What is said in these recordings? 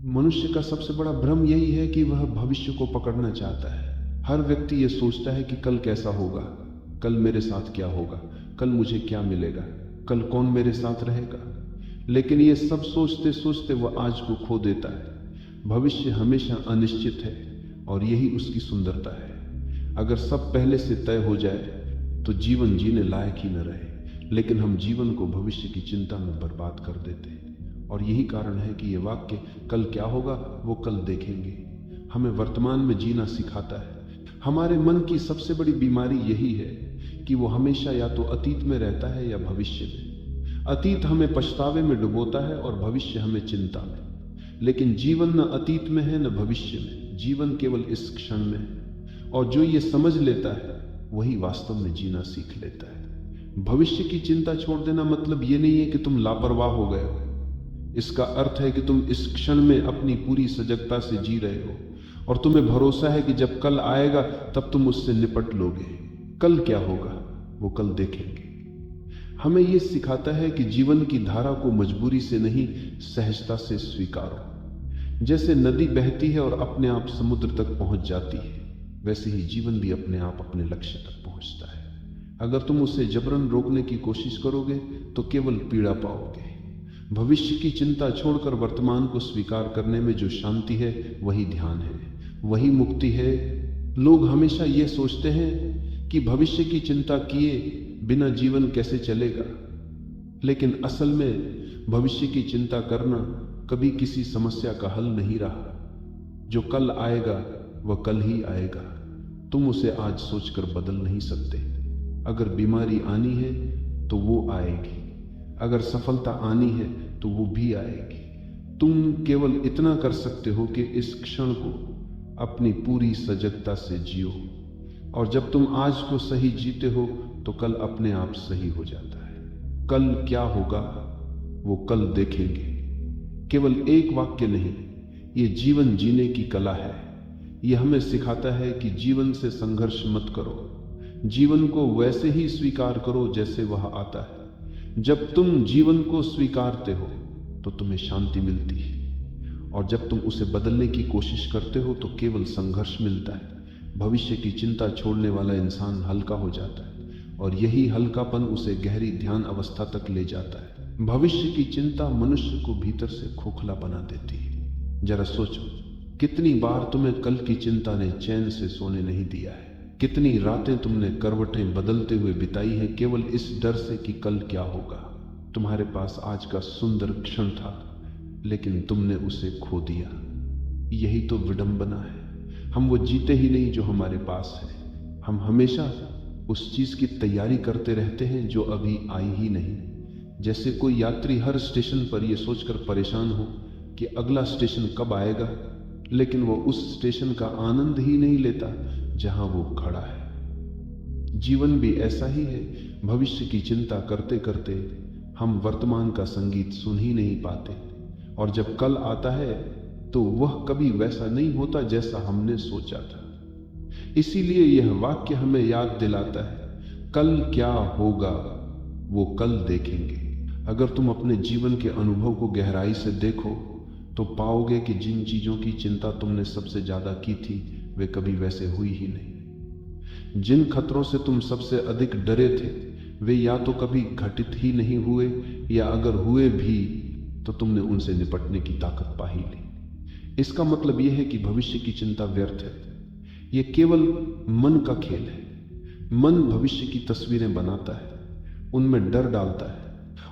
मनुष्य का सबसे बड़ा भ्रम यही है कि वह भविष्य को पकड़ना चाहता है। हर व्यक्ति यह सोचता है कि कल कैसा होगा, कल मेरे साथ क्या होगा, कल मुझे क्या मिलेगा, कल कौन मेरे साथ रहेगा। लेकिन ये सब सोचते सोचते वह आज को खो देता है। भविष्य हमेशा अनिश्चित है और यही उसकी सुंदरता है। अगर सब पहले से तय हो जाए तो जीवन जीने लायक ही न रहे, लेकिन हम जीवन को भविष्य की चिंता में बर्बाद कर देते हैं। और यही कारण है कि ये वाक्य कल क्या होगा वो कल देखेंगे हमें वर्तमान में जीना सिखाता है। हमारे मन की सबसे बड़ी बीमारी यही है कि वो हमेशा या तो अतीत में रहता है या भविष्य में। अतीत हमें पछतावे में डुबोता है और भविष्य हमें चिंता में। लेकिन जीवन न अतीत में है न भविष्य में, जीवन केवल इस क्षण में है। और जो ये समझ लेता है वही वास्तव में जीना सीख लेता है। भविष्य की चिंता छोड़ देना मतलब ये नहीं है कि तुम लापरवाह हो गए हो। इसका अर्थ है कि तुम इस क्षण में अपनी पूरी सजगता से जी रहे हो और तुम्हें भरोसा है कि जब कल आएगा तब तुम उससे निपट लोगे। कल क्या होगा वो कल देखेंगे। हमें यह सिखाता है कि जीवन की धारा को मजबूरी से नहीं, सहजता से स्वीकारो। जैसे नदी बहती है और अपने आप समुद्र तक पहुंच जाती है, वैसे ही जीवन भी अपने आप अपने लक्ष्य तक पहुंचता है। अगर तुम उसे जबरन रोकने की कोशिश करोगे तो केवल पीड़ा पाओगे। भविष्य की चिंता छोड़कर वर्तमान को स्वीकार करने में जो शांति है वही ध्यान है, वही मुक्ति है। लोग हमेशा ये सोचते हैं कि भविष्य की चिंता किए बिना जीवन कैसे चलेगा, लेकिन असल में भविष्य की चिंता करना कभी किसी समस्या का हल नहीं रहा। जो कल आएगा वह कल ही आएगा, तुम उसे आज सोचकर बदल नहीं सकते। अगर बीमारी आनी है तो वो आएगी, अगर सफलता आनी है तो वो भी आएगी। तुम केवल इतना कर सकते हो कि इस क्षण को अपनी पूरी सजगता से जियो, और जब तुम आज को सही जीते हो तो कल अपने आप सही हो जाता है। कल क्या होगा वो कल देखेंगे। केवल एक वाक्य नहीं, ये जीवन जीने की कला है। यह हमें सिखाता है कि जीवन से संघर्ष मत करो, जीवन को वैसे ही स्वीकार करो जैसे वह आता है। जब तुम जीवन को स्वीकारते हो तो तुम्हें शांति मिलती है, और जब तुम उसे बदलने की कोशिश करते हो तो केवल संघर्ष मिलता है। भविष्य की चिंता छोड़ने वाला इंसान हल्का हो जाता है, और यही हल्कापन उसे गहरी ध्यान अवस्था तक ले जाता है। भविष्य की चिंता मनुष्य को भीतर से खोखला बना देती है। जरा सोचो, कितनी बार तुम्हें कल की चिंता ने चैन से सोने नहीं दिया है। कितनी रातें तुमने करवटें बदलते हुए बिताई हैं केवल इस डर से कि कल क्या होगा। तुम्हारे पास आज का सुंदर क्षण था, लेकिन तुमने उसे खो दिया। यही तो विडंबना है। हम वो जीते ही नहीं जो हमारे पास है। हम हमेशा उस चीज की तैयारी करते रहते हैं जो अभी आई ही नहीं। जैसे कोई यात्री हर स्टेशन पर यह सोचकर परेशान हो कि अगला स्टेशन कब आएगा, लेकिन वो उस स्टेशन का आनंद ही नहीं लेता जहां वो खड़ा है। जीवन भी ऐसा ही है। भविष्य की चिंता करते करते हम वर्तमान का संगीत सुन ही नहीं पाते, और जब कल आता है तो वह कभी वैसा नहीं होता जैसा हमने सोचा था। इसीलिए यह वाक्य हमें याद दिलाता है, कल क्या होगा वो कल देखेंगे। अगर तुम अपने जीवन के अनुभव को गहराई से देखो तो पाओगे कि जिन चीजों की चिंता तुमने सबसे ज्यादा की थी वे कभी वैसे हुई ही नहीं। जिन खतरों से तुम सबसे अधिक डरे थे वे या तो कभी घटित ही नहीं हुए, या अगर हुए भी तो तुमने उनसे निपटने की ताकत पा ही ली। इसका मतलब यह है कि भविष्य की चिंता व्यर्थ है। यह केवल मन का खेल है। मन भविष्य की तस्वीरें बनाता है, उनमें डर डालता है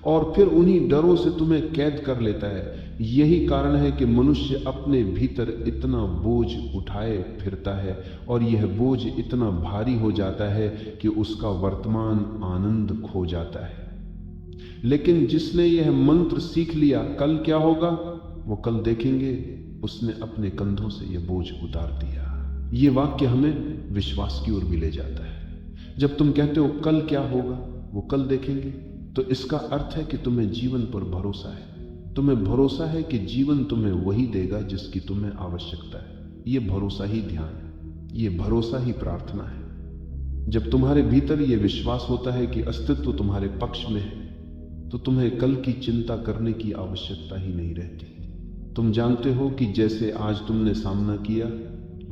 और फिर उन्हीं डरों से तुम्हें कैद कर लेता है। यही कारण है कि मनुष्य अपने भीतर इतना बोझ उठाए फिरता है, और यह बोझ इतना भारी हो जाता है कि उसका वर्तमान आनंद खो जाता है। लेकिन जिसने यह मंत्र सीख लिया, कल क्या होगा वो कल देखेंगे, उसने अपने कंधों से यह बोझ उतार दिया। ये वाक्य हमें विश्वास की ओर भी ले जाता है। जब तुम कहते हो कल क्या होगा वो कल देखेंगे, तो इसका अर्थ है कि तुम्हें जीवन पर भरोसा है। तुम्हें भरोसा है कि जीवन तुम्हें वही देगा जिसकी तुम्हें आवश्यकता है। ये भरोसा ही ध्यान है, ये भरोसा ही प्रार्थना है। जब तुम्हारे भीतर ये विश्वास होता है कि अस्तित्व तुम्हारे पक्ष में है, तो तुम्हें कल की चिंता करने की आवश्यकता ही नहीं रहती। तुम जानते हो कि जैसे आज तुमने सामना किया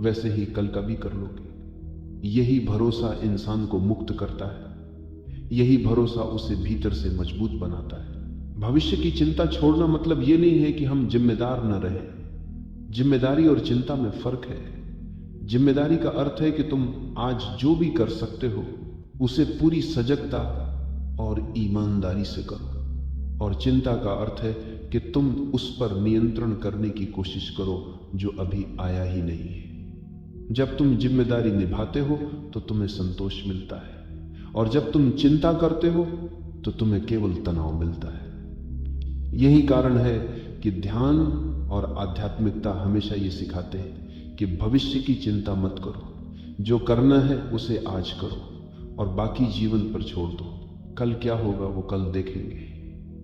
वैसे ही कल का भी कर लोगे। यही भरोसा इंसान को मुक्त करता है, यही भरोसा उसे भीतर से मजबूत बनाता है। भविष्य की चिंता छोड़ना मतलब ये नहीं है कि हम जिम्मेदार न रहें। जिम्मेदारी और चिंता में फर्क है। जिम्मेदारी का अर्थ है कि तुम आज जो भी कर सकते हो उसे पूरी सजगता और ईमानदारी से करो, और चिंता का अर्थ है कि तुम उस पर नियंत्रण करने की कोशिश करो जो अभी आया ही नहीं है। जब तुम जिम्मेदारी निभाते हो तो तुम्हें संतोष मिलता है, और जब तुम चिंता करते हो तो तुम्हें केवल तनाव मिलता है। यही कारण है कि ध्यान और आध्यात्मिकता हमेशा ये सिखाते हैं कि भविष्य की चिंता मत करो, जो करना है उसे आज करो और बाकी जीवन पर छोड़ दो। कल क्या होगा वो कल देखेंगे।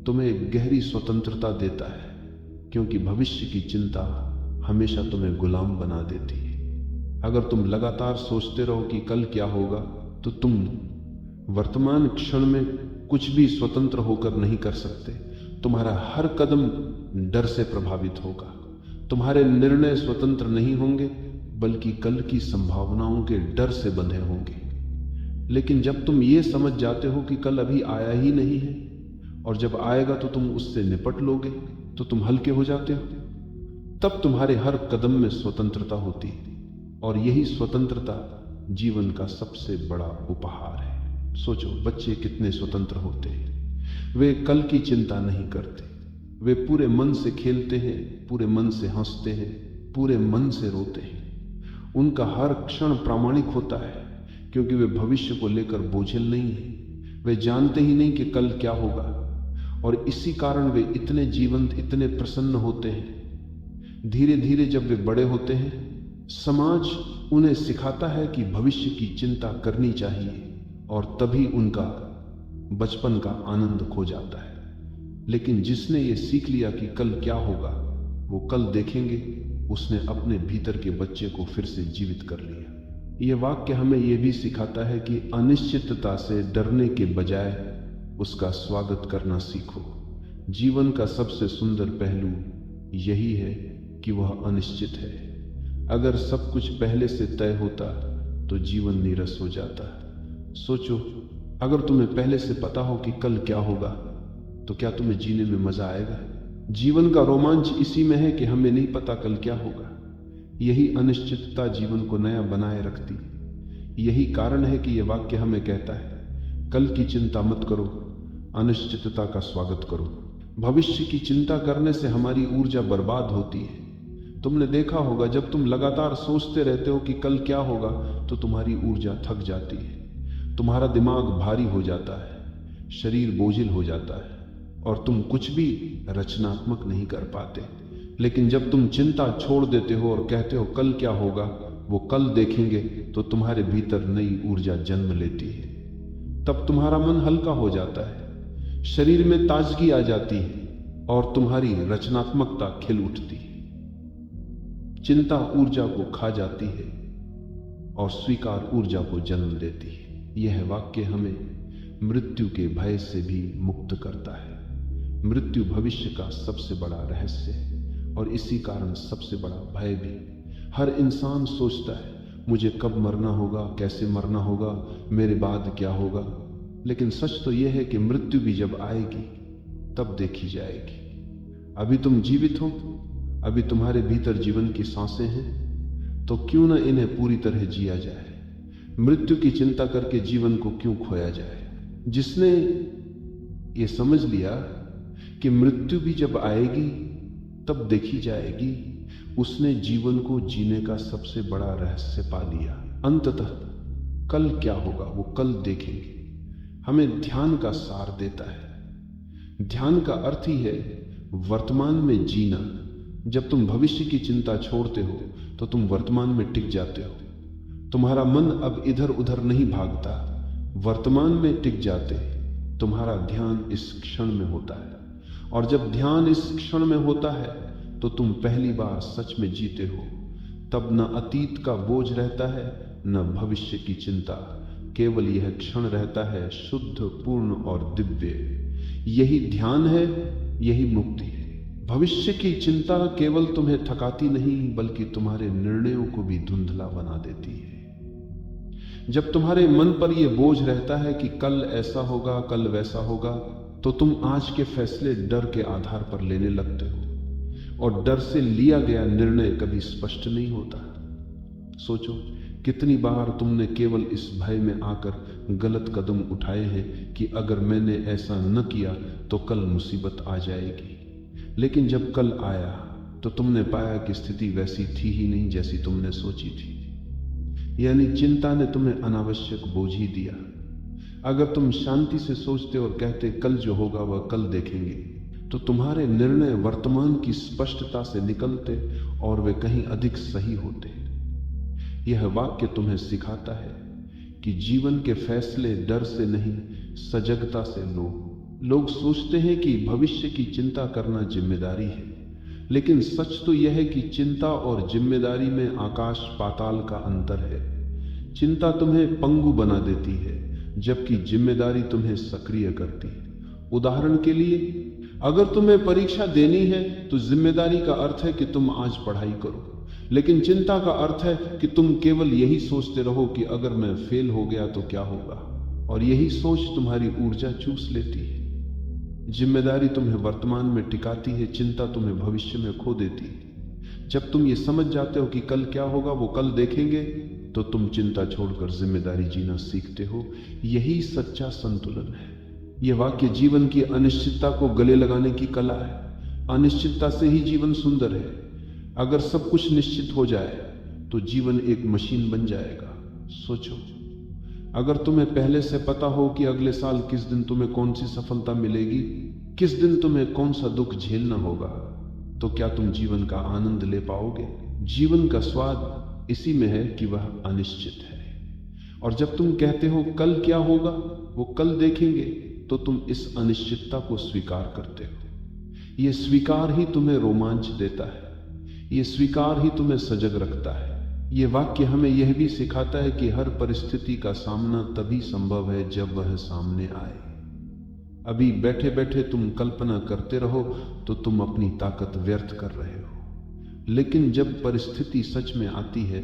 तुम्हें एक गहरी स्वतंत्रता देता है, क्योंकि भविष्य की चिंता हमेशा तुम्हें गुलाम बना देती है। अगर तुम लगातार सोचते रहो कि कल क्या होगा, तो तुम वर्तमान क्षण में कुछ भी स्वतंत्र होकर नहीं कर सकते। तुम्हारा हर कदम डर से प्रभावित होगा। तुम्हारे निर्णय स्वतंत्र नहीं होंगे, बल्कि कल की संभावनाओं के डर से बंधे होंगे। लेकिन जब तुम ये समझ जाते हो कि कल अभी आया ही नहीं है, और जब आएगा तो तुम उससे निपट लोगे, तो तुम हल्के हो जाते हो। तब तुम्हारे हर कदम में स्वतंत्रता होती है, और यही स्वतंत्रता जीवन का सबसे बड़ा उपहार है। सोचो, बच्चे कितने स्वतंत्र होते हैं। वे कल की चिंता नहीं करते। वे पूरे मन से खेलते हैं, पूरे मन से हंसते हैं, पूरे मन से रोते हैं। उनका हर क्षण प्रामाणिक होता है, क्योंकि वे भविष्य को लेकर बोझिल नहीं हैं। वे जानते ही नहीं कि कल क्या होगा, और इसी कारण वे इतने जीवंत, इतने प्रसन्न होते हैं। धीरे धीरे जब वे बड़े होते हैं, समाज उन्हें सिखाता है कि भविष्य की चिंता करनी चाहिए, और तभी उनका बचपन का आनंद खो जाता है। लेकिन जिसने ये सीख लिया कि कल क्या होगा वो कल देखेंगे, उसने अपने भीतर के बच्चे को फिर से जीवित कर लिया। यह वाक्य हमें यह भी सिखाता है कि अनिश्चितता से डरने के बजाय उसका स्वागत करना सीखो। जीवन का सबसे सुंदर पहलू यही है कि वह अनिश्चित है। अगर सब कुछ पहले से तय होता तो जीवन नीरस हो जाता। सोचो, अगर तुम्हें पहले से पता हो कि कल क्या होगा, तो क्या तुम्हें जीने में मजा आएगा? जीवन का रोमांच इसी में है कि हमें नहीं पता कल क्या होगा। यही अनिश्चितता जीवन को नया बनाए रखती है। यही कारण है कि यह वाक्य हमें कहता है, कल की चिंता मत करो, अनिश्चितता का स्वागत करो। भविष्य की चिंता करने से हमारी ऊर्जा बर्बाद होती है। तुमने देखा होगा, जब तुम लगातार सोचते रहते हो कि कल क्या होगा, तो तुम्हारी ऊर्जा थक जाती है, तुम्हारा दिमाग भारी हो जाता है, शरीर बोझिल हो जाता है, और तुम कुछ भी रचनात्मक नहीं कर पाते। लेकिन जब तुम चिंता छोड़ देते हो और कहते हो कल क्या होगा वो कल देखेंगे, तो तुम्हारे भीतर नई ऊर्जा जन्म लेती है। तब तुम्हारा मन हल्का हो जाता है, शरीर में ताजगी आ जाती है, और तुम्हारी रचनात्मकता खिल उठती है। चिंता ऊर्जा को खा जाती है और स्वीकार ऊर्जा को जन्म देती है। यह वाक्य हमें मृत्यु के भय से भी मुक्त करता है। मृत्यु भविष्य का सबसे बड़ा रहस्य है, और इसी कारण सबसे बड़ा भय भी। हर इंसान सोचता है, मुझे कब मरना होगा, कैसे मरना होगा, मेरे बाद क्या होगा। लेकिन सच तो यह है कि मृत्यु भी जब आएगी तब देखी जाएगी। अभी तुम जीवित हो, अभी तुम्हारे भीतर जीवन की सांसें हैं, तो क्यों न इन्हें पूरी तरह जिया जाए। मृत्यु की चिंता करके जीवन को क्यों खोया जाए। जिसने ये समझ लिया कि मृत्यु भी जब आएगी तब देखी जाएगी, उसने जीवन को जीने का सबसे बड़ा रहस्य पा लिया। अंततः कल क्या होगा वो कल देखेंगे हमें ध्यान का सार देता है। ध्यान का अर्थ ही है वर्तमान में जीना। जब तुम भविष्य की चिंता छोड़ते हो तो तुम वर्तमान में टिक जाते हो। तुम्हारा मन अब इधर उधर नहीं भागता, वर्तमान में टिक जाते। तुम्हारा ध्यान इस क्षण में होता है, और जब ध्यान इस क्षण में होता है तो तुम पहली बार सच में जीते हो। तब न अतीत का बोझ रहता है, न भविष्य की चिंता। केवल यह क्षण रहता है शुद्ध, पूर्ण और दिव्य। यही ध्यान है, यही मुक्ति है। भविष्य की चिंता केवल तुम्हें थकाती नहीं बल्कि तुम्हारे निर्णयों को भी धुंधला बना देती है। जब तुम्हारे मन पर यह बोझ रहता है कि कल ऐसा होगा, कल वैसा होगा, तो तुम आज के फैसले डर के आधार पर लेने लगते हो और डर से लिया गया निर्णय कभी स्पष्ट नहीं होता। सोचो कितनी बार तुमने केवल इस भय में आकर गलत कदम उठाए हैं कि अगर मैंने ऐसा न किया तो कल मुसीबत आ जाएगी। लेकिन जब कल आया तो तुमने पाया कि स्थिति वैसी थी ही नहीं जैसी तुमने सोची थी। यानी चिंता ने तुम्हें अनावश्यक बोझ ही दिया। अगर तुम शांति से सोचते और कहते कल जो होगा वह कल देखेंगे, तो तुम्हारे निर्णय वर्तमान की स्पष्टता से निकलते और वे कहीं अधिक सही होते। यह वाक्य तुम्हें सिखाता है कि जीवन के फैसले डर से नहीं, सजगता से लो। लोग सोचते हैं कि भविष्य की चिंता करना जिम्मेदारी है, लेकिन सच तो यह है कि चिंता और जिम्मेदारी में आकाश पाताल का अंतर है। चिंता तुम्हें पंगु बना देती है, जबकि जिम्मेदारी तुम्हें सक्रिय करती है। उदाहरण के लिए, अगर तुम्हें परीक्षा देनी है तो जिम्मेदारी का अर्थ है कि तुम आज पढ़ाई करो, लेकिन चिंता का अर्थ है कि तुम केवल यही सोचते रहो कि अगर मैं फेल हो गया तो क्या होगा, और यही सोच तुम्हारी ऊर्जा चूस लेती है। जिम्मेदारी तुम्हें वर्तमान में टिकाती है, चिंता तुम्हें भविष्य में खो देती है। जब तुम ये समझ जाते हो कि कल क्या होगा वो कल देखेंगे, तो तुम चिंता छोड़कर जिम्मेदारी जीना सीखते हो। यही सच्चा संतुलन है। यह वाक्य जीवन की अनिश्चितता को गले लगाने की कला है। अनिश्चितता से ही जीवन सुंदर है। अगर सब कुछ निश्चित हो जाए तो जीवन एक मशीन बन जाएगा। सोचो, अगर तुम्हें पहले से पता हो कि अगले साल किस दिन तुम्हें कौन सी सफलता मिलेगी, किस दिन तुम्हें कौन सा दुख झेलना होगा, तो क्या तुम जीवन का आनंद ले पाओगे? जीवन का स्वाद इसी में है कि वह अनिश्चित है। और जब तुम कहते हो कल क्या होगा वो कल देखेंगे, तो तुम इस अनिश्चितता को स्वीकार करते हो। यह स्वीकार ही तुम्हें रोमांच देता है। यह स्वीकार ही तुम्हें सजग रखता है। ये वाक्य हमें यह भी सिखाता है कि हर परिस्थिति का सामना तभी संभव है जब वह सामने आए। अभी बैठे बैठे तुम कल्पना करते रहो तो तुम अपनी ताकत व्यर्थ कर रहे हो, लेकिन जब परिस्थिति सच में आती है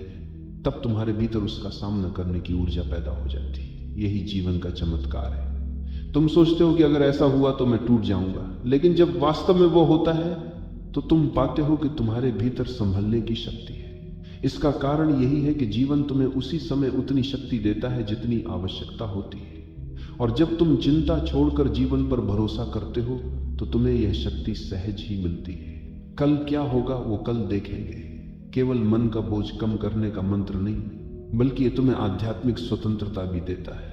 तब तुम्हारे भीतर उसका सामना करने की ऊर्जा पैदा हो जाती है। यही जीवन का चमत्कार है। तुम सोचते हो कि अगर ऐसा हुआ तो मैं टूट जाऊंगा, लेकिन जब वास्तव में वो होता है तो तुम पाते हो कि तुम्हारे भीतर संभलने की शक्ति है। इसका कारण यही है कि जीवन तुम्हें उसी समय उतनी शक्ति देता है जितनी आवश्यकता होती है। और जब तुम चिंता छोड़कर जीवन पर भरोसा करते हो तो तुम्हें यह शक्ति सहज ही मिलती है। कल क्या होगा वो कल देखेंगे केवल मन का बोझ कम करने का मंत्र नहीं, बल्कि ये तुम्हें आध्यात्मिक स्वतंत्रता भी देता है।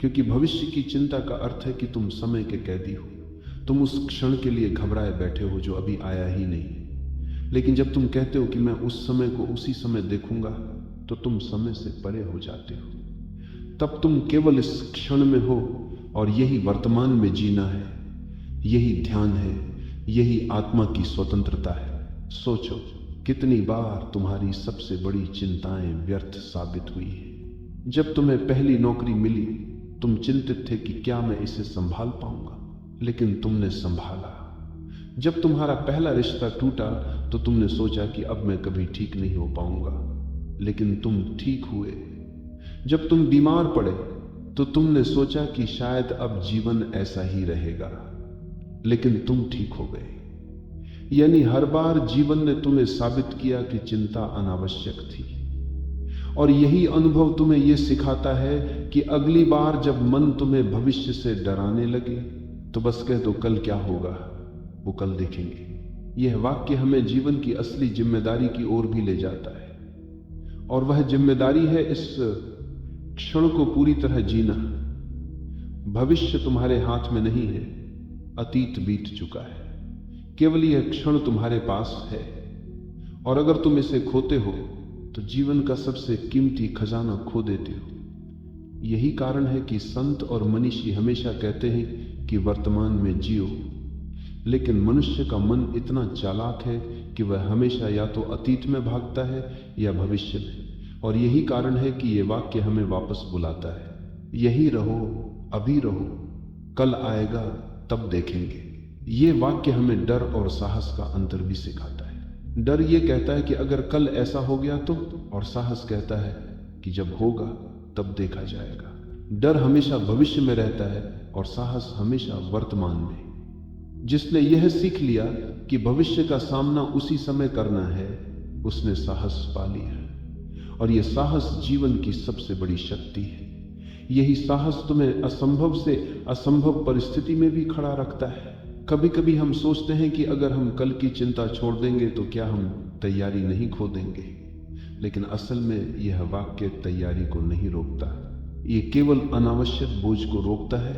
क्योंकि भविष्य की चिंता का अर्थ है कि तुम समय के कैदी हो। तुम उस क्षण के लिए घबराए बैठे हो जो अभी आया ही नहीं। लेकिन जब तुम कहते हो कि मैं उस समय को उसी समय देखूंगा, तो तुम समय से परे हो जाते हो। तब तुम केवल इस क्षण में हो, और यही वर्तमान में जीना है। यही ध्यान है, यही आत्मा की स्वतंत्रता है। सोचो, कितनी बार तुम्हारी सबसे बड़ी चिंताएं व्यर्थ साबित हुई है। जब तुम्हें पहली नौकरी मिली, तुम चिंतित थे कि क्या मैं इसे संभाल पाऊंगा, लेकिन तुमने संभाला। जब तुम्हारा पहला रिश्ता टूटा तो तुमने सोचा कि अब मैं कभी ठीक नहीं हो पाऊंगा, लेकिन तुम ठीक हुए। जब तुम बीमार पड़े तो तुमने सोचा कि शायद अब जीवन ऐसा ही रहेगा, लेकिन तुम ठीक हो गए। यानी हर बार जीवन ने तुम्हें साबित किया कि चिंता अनावश्यक थी। और यही अनुभव तुम्हें यह सिखाता है कि अगली बार जब मन तुम्हें भविष्य से डराने लगे तो बस कह दो कल क्या होगा वो कल देखेंगे। यह वाक्य हमें जीवन की असली जिम्मेदारी की ओर भी ले जाता है, और वह जिम्मेदारी है इस क्षण को पूरी तरह जीना। भविष्य तुम्हारे हाथ में नहीं है, अतीत बीत चुका है, केवल यह क्षण तुम्हारे पास है। और अगर तुम इसे खोते हो तो जीवन का सबसे कीमती खजाना खो देते हो। यही कारण है कि संत और मनीषी हमेशा कहते हैं कि वर्तमान में जियो, लेकिन मनुष्य का मन इतना चालाक है कि वह हमेशा या तो अतीत में भागता है या भविष्य में। और यही कारण है कि यह वाक्य हमें वापस बुलाता है, यही रहो, अभी रहो, कल आएगा तब देखेंगे। ये वाक्य हमें डर और साहस का अंतर भी सिखाता है। डर ये कहता है कि अगर कल ऐसा हो गया तो, और साहस कहता है कि जब होगा तब देखा जाएगा। डर हमेशा भविष्य में रहता है और साहस हमेशा वर्तमान में। जिसने यह सीख लिया कि भविष्य का सामना उसी समय करना है, उसने साहस पा लिया। और यह साहस जीवन की सबसे बड़ी शक्ति है। यही साहस तुम्हें असंभव से असंभव परिस्थिति में भी खड़ा रखता है। कभी कभी हम सोचते हैं कि अगर हम कल की चिंता छोड़ देंगे तो क्या हम तैयारी नहीं खो देंगे, लेकिन असल में यह वाक्य तैयारी को नहीं रोकता, ये केवल अनावश्यक बोझ को रोकता है।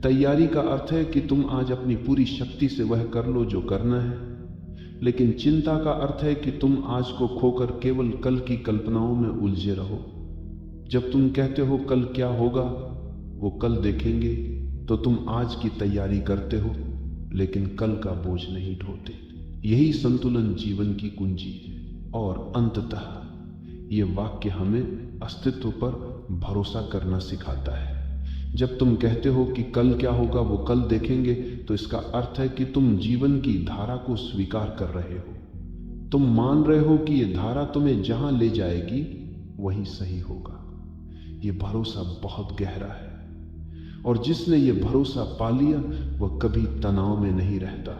तैयारी का अर्थ है कि तुम आज अपनी पूरी शक्ति से वह कर लो जो करना है, लेकिन चिंता का अर्थ है कि तुम आज को खोकर केवल कल की कल्पनाओं में उलझे रहो। जब तुम कहते हो कल क्या होगा, वो कल देखेंगे, तो तुम आज की तैयारी करते हो लेकिन कल का बोझ नहीं ढोते। यही संतुलन जीवन की कुंजी है। और अंततः ये वाक्य हमें अस्तित्व पर भरोसा करना सिखाता है। जब तुम कहते हो कि कल क्या होगा वो कल देखेंगे, तो इसका अर्थ है कि तुम जीवन की धारा को स्वीकार कर रहे हो। तुम मान रहे हो कि ये धारा तुम्हें जहां ले जाएगी वही सही होगा। ये भरोसा बहुत गहरा है, और जिसने ये भरोसा पा लिया वह कभी तनाव में नहीं रहता।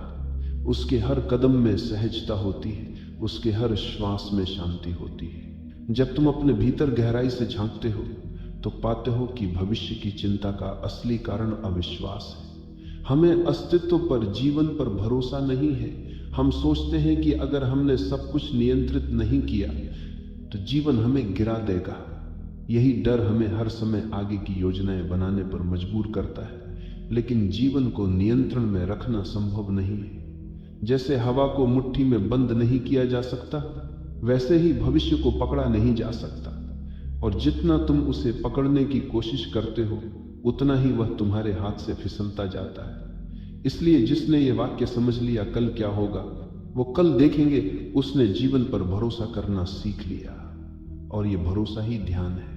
उसके हर कदम में सहजता होती है, उसके हर श्वास में शांति होती है। जब तुम अपने भीतर गहराई से झांकते हो तो पाते हो कि भविष्य की चिंता का असली कारण अविश्वास है। हमें अस्तित्व पर, जीवन पर भरोसा नहीं है। हम सोचते हैं कि अगर हमने सब कुछ नियंत्रित नहीं किया तो जीवन हमें गिरा देगा। यही डर हमें हर समय आगे की योजनाएं बनाने पर मजबूर करता है, लेकिन जीवन को नियंत्रण में रखना संभव नहीं है। जैसे हवा को मुट्ठी में बंद नहीं किया जा सकता, वैसे ही भविष्य को पकड़ा नहीं जा सकता। और जितना तुम उसे पकड़ने की कोशिश करते हो, उतना ही वह तुम्हारे हाथ से फिसलता जाता है। इसलिए जिसने ये वाक्य समझ लिया कल क्या होगा वो कल देखेंगे, उसने जीवन पर भरोसा करना सीख लिया। और ये भरोसा ही ध्यान है,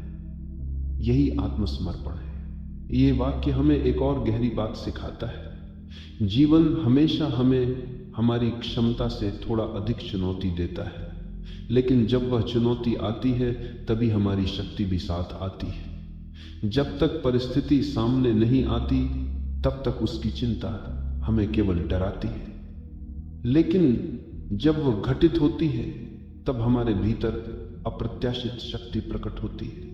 यही आत्मसमर्पण है। ये वाक्य हमें एक और गहरी बात सिखाता है। जीवन हमेशा हमें हमारी क्षमता से थोड़ा अधिक चुनौती देता है, लेकिन जब वह चुनौती आती है तभी हमारी शक्ति भी साथ आती है। जब तक परिस्थिति सामने नहीं आती तब तक उसकी चिंता हमें केवल डराती है, लेकिन जब वह घटित होती है तब हमारे भीतर अप्रत्याशित शक्ति प्रकट होती है।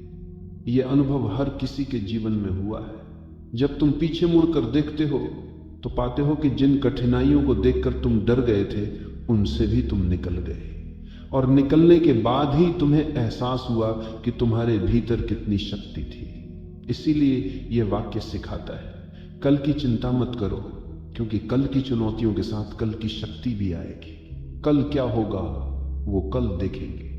यह अनुभव हर किसी के जीवन में हुआ है। जब तुम पीछे मुड़कर देखते हो तो पाते हो कि जिन कठिनाइयों को देखकर तुम डर गए थे, उनसे भी तुम निकल गए, और निकलने के बाद ही तुम्हें एहसास हुआ कि तुम्हारे भीतर कितनी शक्ति थी। इसीलिए यह वाक्य सिखाता है, कल की चिंता मत करो, क्योंकि कल की चुनौतियों के साथ कल की शक्ति भी आएगी। कल क्या होगा वो कल देखेंगे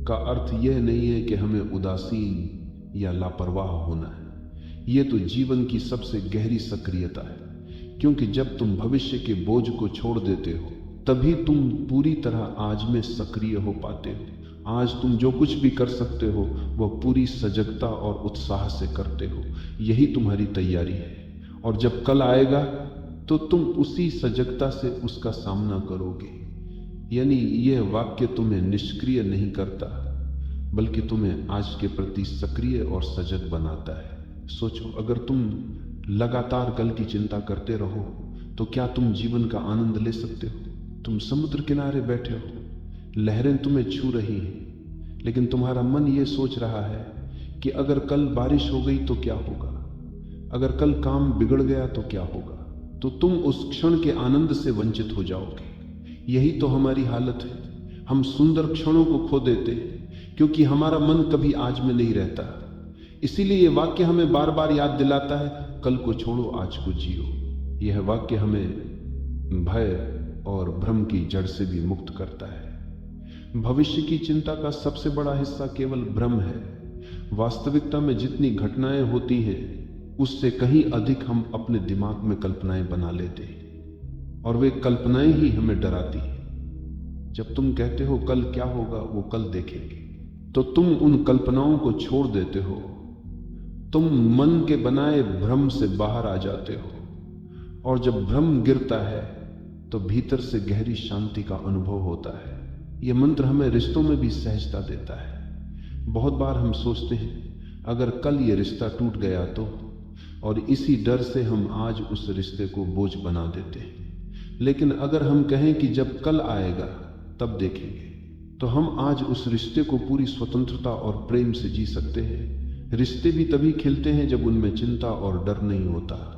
का अर्थ यह नहीं है कि हमें उदासीन या लापरवाह होना है। यह तो जीवन की सबसे गहरी सक्रियता है, क्योंकि जब तुम भविष्य के बोझ को छोड़ देते हो तभी तुम पूरी तरह आज में सक्रिय हो पाते हो। आज तुम जो कुछ भी कर सकते हो वह पूरी सजगता और उत्साह से करते हो। यही तुम्हारी तैयारी है, और जब कल आएगा तो तुम उसी सजगता से उसका सामना करोगे। यानी यह वाक्य तुम्हें निष्क्रिय नहीं करता, बल्कि तुम्हें आज के प्रति सक्रिय और सजग बनाता है। सोचो, अगर तुम लगातार कल की चिंता करते रहो तो क्या तुम जीवन का आनंद ले सकते हो? तुम समुद्र किनारे बैठे हो, लहरें तुम्हें छू रही हैं, लेकिन तुम्हारा मन ये सोच रहा है कि अगर कल बारिश हो गई तो क्या होगा, अगर कल काम बिगड़ गया तो क्या होगा, तो तुम उस क्षण के आनंद से वंचित हो जाओगे। यही तो हमारी हालत है। हम सुंदर क्षणों को खो देते हैं क्योंकि हमारा मन कभी आज में नहीं रहता। इसीलिए यह वाक्य हमें बार बार याद दिलाता है, कल को छोड़ो, आज को जियो। यह वाक्य हमें भय और भ्रम की जड़ से भी मुक्त करता है। भविष्य की चिंता का सबसे बड़ा हिस्सा केवल भ्रम है। वास्तविकता में जितनी घटनाएं होती हैं उससे कहीं अधिक हम अपने दिमाग में कल्पनाएं बना लेते हैं, और वे कल्पनाएं ही हमें डराती हैं। जब तुम कहते हो कल क्या होगा वो कल देखेंगे, तो तुम उन कल्पनाओं को छोड़ देते हो। तुम मन के बनाए भ्रम से बाहर आ जाते हो और जब भ्रम गिरता है तो भीतर से गहरी शांति का अनुभव होता है। यह मंत्र हमें रिश्तों में भी सहजता देता है। बहुत बार हम सोचते हैं अगर कल ये रिश्ता टूट गया तो, और इसी डर से हम आज उस रिश्ते को बोझ बना देते हैं। लेकिन अगर हम कहें कि जब कल आएगा तब देखेंगे, तो हम आज उस रिश्ते को पूरी स्वतंत्रता और प्रेम से जी सकते हैं। रिश्ते भी तभी खिलते हैं जब उनमें चिंता और डर नहीं होता।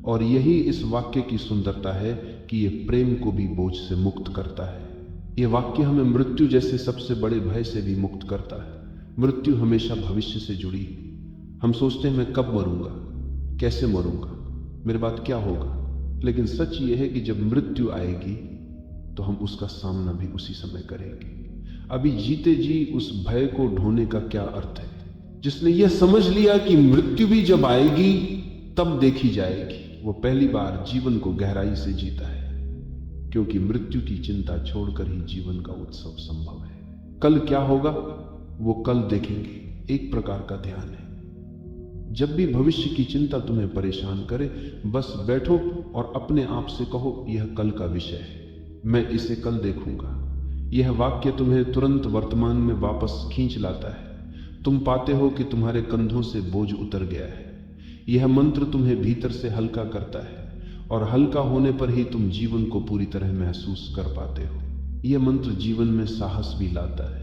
और यही इस वाक्य की सुंदरता है कि ये प्रेम को भी बोझ से मुक्त करता है। ये वाक्य हमें मृत्यु जैसे सबसे बड़े भय से भी मुक्त करता है। मृत्यु हमेशा भविष्य से जुड़ी। हम सोचते हैं मैं कब मरूंगा, कैसे मरूंगा, मेरे बाद क्या होगा। लेकिन सच ये है कि जब मृत्यु आएगी तो हम उसका सामना भी उसी समय करेंगे। अभी जीते जी उस भय को ढोने का क्या अर्थ है। जिसने यह समझ लिया कि मृत्यु भी जब आएगी तब देखी जाएगी, वो पहली बार जीवन को गहराई से जीता है। क्योंकि मृत्यु की चिंता छोड़कर ही जीवन का उत्सव संभव है। कल क्या होगा वो कल देखेंगे, एक प्रकार का ध्यान है। जब भी भविष्य की चिंता तुम्हें परेशान करे, बस बैठो और अपने आप से कहो यह कल का विषय है, मैं इसे कल देखूंगा। यह वाक्य तुम्हें तुरंत वर्तमान में वापस खींच लाता है। तुम पाते हो कि तुम्हारे कंधों से बोझ उतर गया है। यह मंत्र तुम्हें भीतर से हल्का करता है, और हल्का होने पर ही तुम जीवन को पूरी तरह महसूस कर पाते हो। यह मंत्र जीवन में साहस भी लाता है।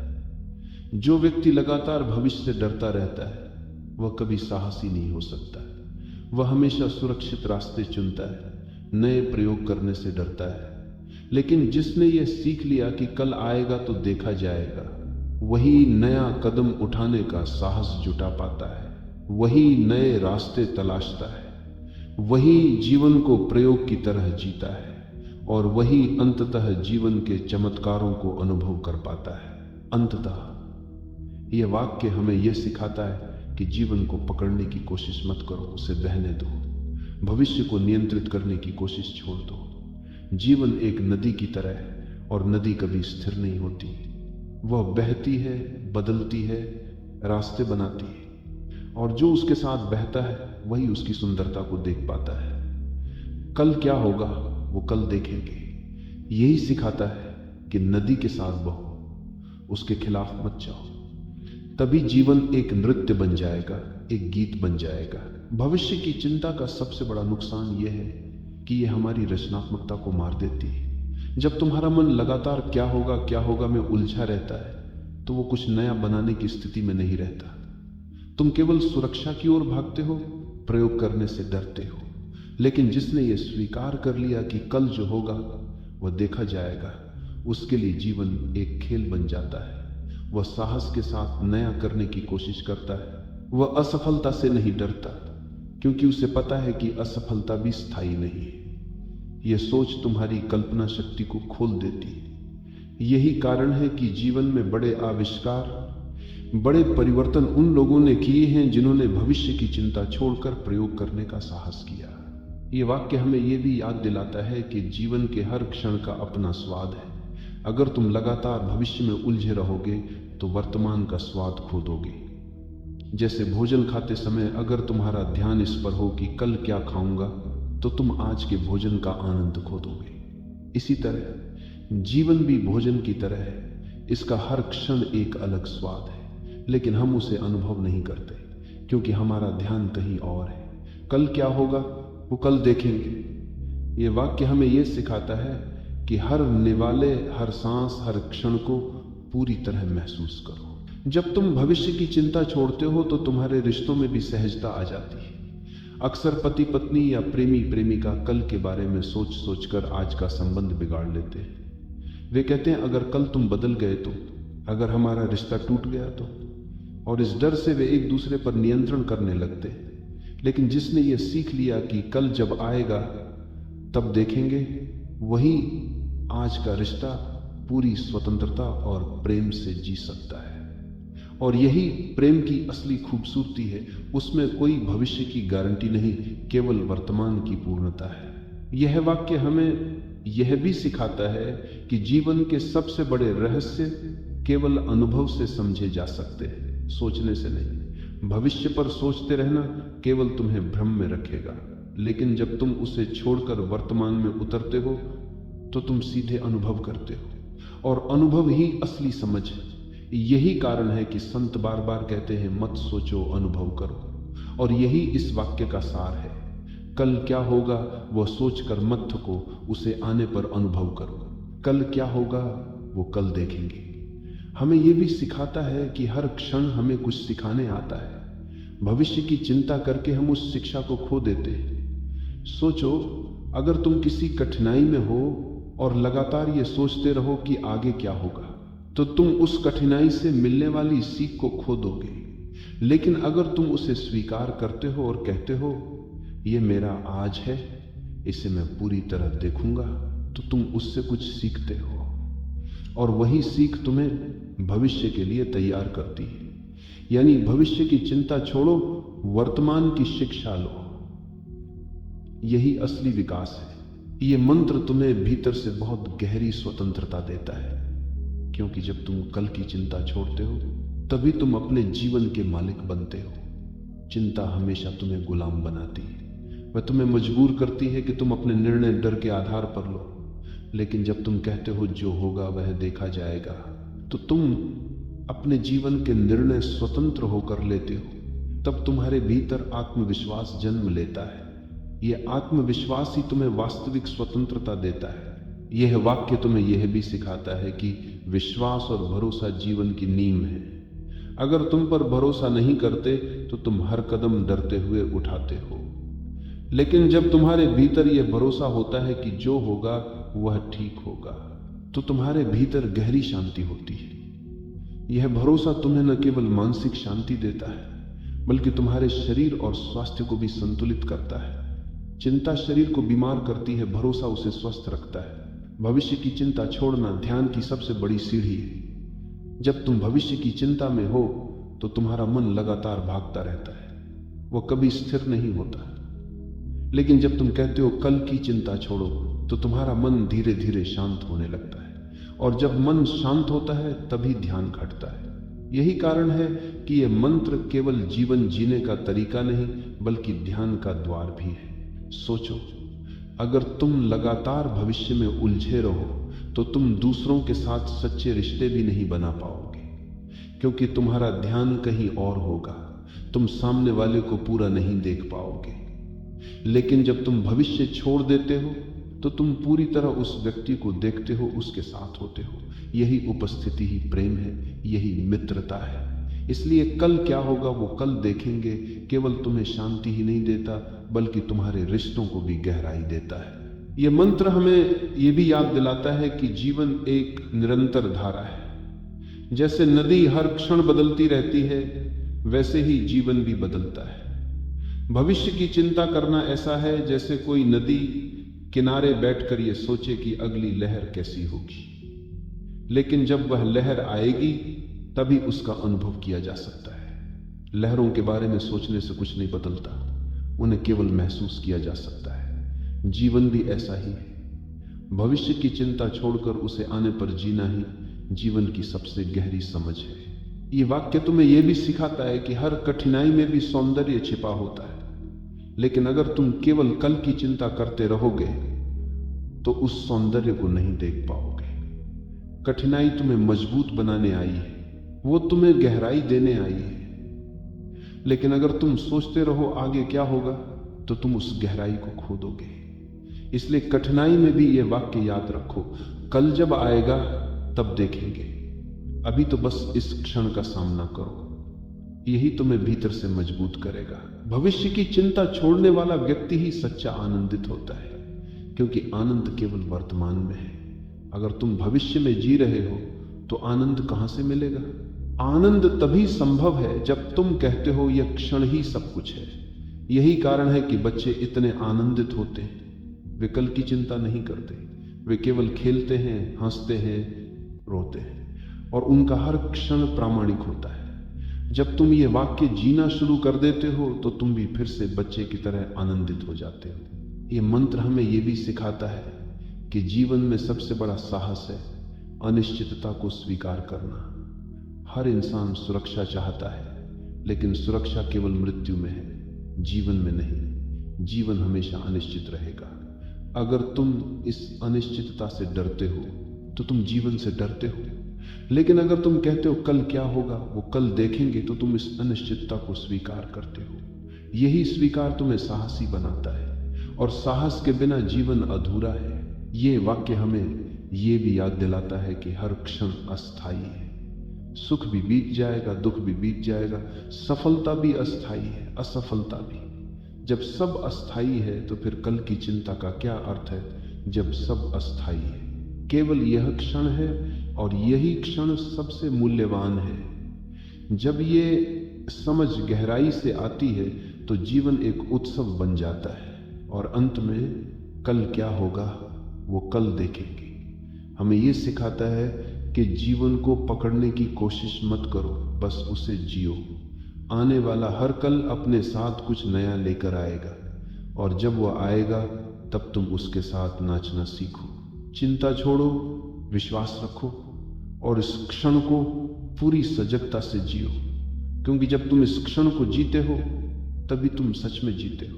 जो व्यक्ति लगातार भविष्य से डरता रहता है वह कभी साहसी नहीं हो सकता। वह हमेशा सुरक्षित रास्ते चुनता है, नए प्रयोग करने से डरता है। लेकिन जिसने यह सीख लिया कि कल आएगा तो देखा जाएगा, वही नया कदम उठाने का साहस जुटा पाता है, वही नए रास्ते तलाशता है, वही जीवन को प्रयोग की तरह जीता है, और वही अंततः जीवन के चमत्कारों को अनुभव कर पाता है। अंततः यह वाक्य हमें यह सिखाता है कि जीवन को पकड़ने की कोशिश मत करो, उसे बहने दो। भविष्य को नियंत्रित करने की कोशिश छोड़ दो। जीवन एक नदी की तरह है, और नदी कभी स्थिर नहीं होती। वह बहती है, बदलती है, रास्ते बनाती है, और जो उसके साथ बहता है वही उसकी सुंदरता को देख पाता है। कल क्या होगा वो कल देखेंगे। यही सिखाता है कि नदी के साथ बहो, उसके खिलाफ मत जाओ। तभी जीवन एक नृत्य बन जाएगा, एक गीत बन जाएगा। भविष्य की चिंता का सबसे बड़ा नुकसान यह है कि यह हमारी रचनात्मकता को मार देती है। जब तुम्हारा मन लगातार क्या होगा में उलझा रहता है तो वो कुछ नया बनाने की स्थिति में नहीं रहता। तुम केवल सुरक्षा की ओर भागते हो, प्रयोग करने से डरते हो। लेकिन जिसने ये स्वीकार कर लिया कि कल जो होगा वह देखा जाएगा, उसके लिए जीवन एक खेल बन जाता है। वह साहस के साथ नया करने की कोशिश करता है। वह असफलता से नहीं डरता, क्योंकि उसे पता है कि असफलता भी स्थायी नहीं है। यह सोच तुम्हारी कल्पना शक्ति को खोल देती है। यही कारण है कि जीवन में बड़े आविष्कार, बड़े परिवर्तन उन लोगों ने किए हैं जिन्होंने भविष्य की चिंता छोड़कर प्रयोग करने का साहस किया। ये वाक्य हमें यह भी याद दिलाता है कि जीवन के हर क्षण का अपना स्वाद है। अगर तुम लगातार भविष्य में उलझे रहोगे तो वर्तमान का स्वाद खो दोगे। जैसे भोजन खाते समय अगर तुम्हारा ध्यान इस पर हो कि कल क्या खाऊंगा, तो तुम आज के भोजन का आनंद खो दोगे। इसी तरह जीवन भी भोजन की तरह है। इसका हर क्षण एक अलग स्वाद है, लेकिन हम उसे अनुभव नहीं करते क्योंकि हमारा ध्यान कहीं और है। कल क्या होगा वो कल देखेंगे। ये वाक्य हमें यह सिखाता है कि हर निवाले, हर सांस, हर क्षण को पूरी तरह महसूस करो। जब तुम भविष्य की चिंता छोड़ते हो तो तुम्हारे रिश्तों में भी सहजता आ जाती है। अक्सर पति पत्नी या प्रेमी प्रेमिका कल के बारे में सोच सोचकर आज का संबंध बिगाड़ लेते हैं। वे कहते हैं अगर कल तुम बदल गए तो, अगर हमारा रिश्ता टूट गया तो, और इस डर से वे एक दूसरे पर नियंत्रण करने लगते हैं। लेकिन जिसने ये सीख लिया कि कल जब आएगा तब देखेंगे, वही आज का रिश्ता पूरी स्वतंत्रता और प्रेम से जी सकता है। और यही प्रेम की असली खूबसूरती है। उसमें कोई भविष्य की गारंटी नहीं, केवल वर्तमान की पूर्णता है। यह वाक्य हमें यह भी सिखाता है कि जीवन के सबसे बड़े रहस्य केवल अनुभव से समझे जा सकते हैं, सोचने से नहीं। भविष्य पर सोचते रहना केवल तुम्हें भ्रम में रखेगा, लेकिन जब तुम उसे छोड़कर वर्तमान में उतरते हो तो तुम सीधे अनुभव करते हो, और अनुभव ही असली समझ है। यही कारण है कि संत बार बार कहते हैं मत सोचो, अनुभव करो। और यही इस वाक्य का सार है। कल क्या होगा वह सोचकर मत थको, उसे आने पर अनुभव करो। कल क्या होगा वो कल देखेंगे। हमें यह भी सिखाता है कि हर क्षण हमें कुछ सिखाने आता है। भविष्य की चिंता करके हम उस शिक्षा को खो देते हैं। सोचो, अगर तुम किसी कठिनाई में हो और लगातार ये सोचते रहो कि आगे क्या होगा, तो तुम उस कठिनाई से मिलने वाली सीख को खो दोगे। लेकिन अगर तुम उसे स्वीकार करते हो और कहते हो ये मेरा आज है, इसे मैं पूरी तरह देखूंगा, तो तुम उससे कुछ सीखते हो, और वही सीख तुम्हें भविष्य के लिए तैयार करती है। यानी भविष्य की चिंता छोड़ो, वर्तमान की शिक्षा लो। यही असली विकास है। ये मंत्र तुम्हें भीतर से बहुत गहरी स्वतंत्रता देता है, क्योंकि जब तुम कल की चिंता छोड़ते हो तभी तुम अपने जीवन के मालिक बनते हो। चिंता हमेशा तुम्हें गुलाम बनाती है। वह तुम्हें मजबूर करती है कि तुम अपने निर्णय डर के आधार पर लो। लेकिन जब तुम कहते हो जो होगा वह देखा जाएगा, तो तुम अपने जीवन के निर्णय स्वतंत्र होकर लेते हो। तब तुम्हारे भीतर आत्मविश्वास जन्म लेता है। यह आत्मविश्वास ही तुम्हें वास्तविक स्वतंत्रता देता है। यह वाक्य तुम्हें यह भी सिखाता है कि विश्वास और भरोसा जीवन की नींव है। अगर तुम पर भरोसा नहीं करते तो तुम हर कदम डरते हुए उठाते हो। लेकिन जब तुम्हारे भीतर यह भरोसा होता है कि जो होगा वह ठीक होगा, तो तुम्हारे भीतर गहरी शांति होती है। यह भरोसा तुम्हें न केवल मानसिक शांति देता है, बल्कि तुम्हारे शरीर और स्वास्थ्य को भी संतुलित करता है। चिंता शरीर को बीमार करती है, भरोसा उसे स्वस्थ रखता है। भविष्य की चिंता छोड़ना ध्यान की सबसे बड़ी सीढ़ी है। जब तुम भविष्य की चिंता में हो तो तुम्हारा मन लगातार भागता रहता है, वह कभी स्थिर नहीं होता। लेकिन जब तुम कहते हो कल की चिंता छोड़ो, तो तुम्हारा मन धीरे धीरे शांत होने लगता है, और जब मन शांत होता है तभी ध्यान घटता है। यही कारण है कि यह मंत्र केवल जीवन जीने का तरीका नहीं, बल्कि ध्यान का द्वार भी है। सोचो, अगर तुम लगातार भविष्य में उलझे रहो तो तुम दूसरों के साथ सच्चे रिश्ते भी नहीं बना पाओगे, क्योंकि तुम्हारा ध्यान कहीं और होगा। तुम सामने वाले को पूरा नहीं देख पाओगे। लेकिन जब तुम भविष्य छोड़ देते हो तो तुम पूरी तरह उस व्यक्ति को देखते हो, उसके साथ होते हो। यही उपस्थिति ही प्रेम है, यही मित्रता है। इसलिए कल क्या होगा वो कल देखेंगे केवल तुम्हें शांति ही नहीं देता, बल्कि तुम्हारे रिश्तों को भी गहराई देता है। यह मंत्र हमें यह भी याद दिलाता है कि जीवन एक निरंतर धारा है। जैसे नदी हर क्षण बदलती रहती है, वैसे ही जीवन भी बदलता है। भविष्य की चिंता करना ऐसा है जैसे कोई नदी किनारे बैठकर यह सोचे कि अगली लहर कैसी होगी। लेकिन जब वह लहर आएगी तभी उसका अनुभव किया जा सकता है। लहरों के बारे में सोचने से कुछ नहीं बदलता, उन्हें केवल महसूस किया जा सकता है। जीवन भी ऐसा ही है। भविष्य की चिंता छोड़कर उसे आने पर जीना ही जीवन की सबसे गहरी समझ है। ये वाक्य तुम्हें यह भी सिखाता है कि हर कठिनाई में भी सौंदर्य छिपा होता है। लेकिन अगर तुम केवल कल की चिंता करते रहोगे तो उस सौंदर्य को नहीं देख पाओगे। कठिनाई तुम्हें मजबूत बनाने आई है, वो तुम्हें गहराई देने आई है। लेकिन अगर तुम सोचते रहो आगे क्या होगा, तो तुम उस गहराई को खो दोगे। इसलिए कठिनाई में भी यह वाक्य याद रखो, कल जब आएगा तब देखेंगे, अभी तो बस इस क्षण का सामना करो। यही तुम्हें भीतर से मजबूत करेगा। भविष्य की चिंता छोड़ने वाला व्यक्ति ही सच्चा आनंदित होता है, क्योंकि आनंद केवल वर्तमान में है। अगर तुम भविष्य में जी रहे हो तो आनंद कहां से मिलेगा? आनंद तभी संभव है जब तुम कहते हो यह क्षण ही सब कुछ है। यही कारण है कि बच्चे इतने आनंदित होते हैं। वे कल की चिंता नहीं करते, वे केवल खेलते हैं, हंसते हैं, रोते हैं, और उनका हर क्षण प्रामाणिक होता है। जब तुम ये वाक्य जीना शुरू कर देते हो तो तुम भी फिर से बच्चे की तरह आनंदित हो जाते हो। ये मंत्र हमें यह भी सिखाता है कि जीवन में सबसे बड़ा साहस है अनिश्चितता को स्वीकार करना। हर इंसान सुरक्षा चाहता है, लेकिन सुरक्षा केवल मृत्यु में है, जीवन में नहीं। जीवन हमेशा अनिश्चित रहेगा। अगर तुम इस अनिश्चितता से डरते हो तो तुम जीवन से डरते हो। लेकिन अगर तुम कहते हो कल क्या होगा, वो कल देखेंगे, तो तुम इस अनिश्चितता को स्वीकार करते हो। यही स्वीकार तुम्हें साहसी बनाता है, और साहस के बिना जीवन अधूरा है। ये वाक्य हमें ये भी याद दिलाता है कि हर क्षण अस्थाई है। सुख भी बीत जाएगा, दुख भी बीत जाएगा, सफलता भी अस्थाई है, असफलता भी। जब सब अस्थाई है तो फिर कल की चिंता का क्या अर्थ है, जब सब अस्थाई है। केवल यह क्षण है और यही क्षण सबसे मूल्यवान है। जब ये समझ गहराई से आती है तो जीवन एक उत्सव बन जाता है, और अंत में कल क्या होगा वो कल देखेंगे। हमें ये सिखाता है कि जीवन को पकड़ने की कोशिश मत करो, बस उसे जियो। आने वाला हर कल अपने साथ कुछ नया लेकर आएगा, और जब वह आएगा तब तुम उसके साथ नाचना सीखो। चिंता छोड़ो, विश्वास रखो, और इस क्षण को पूरी सजगता से जियो, क्योंकि जब तुम इस क्षण को जीते हो तभी तुम सच में जीते हो,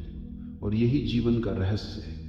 और यही जीवन का रहस्य है।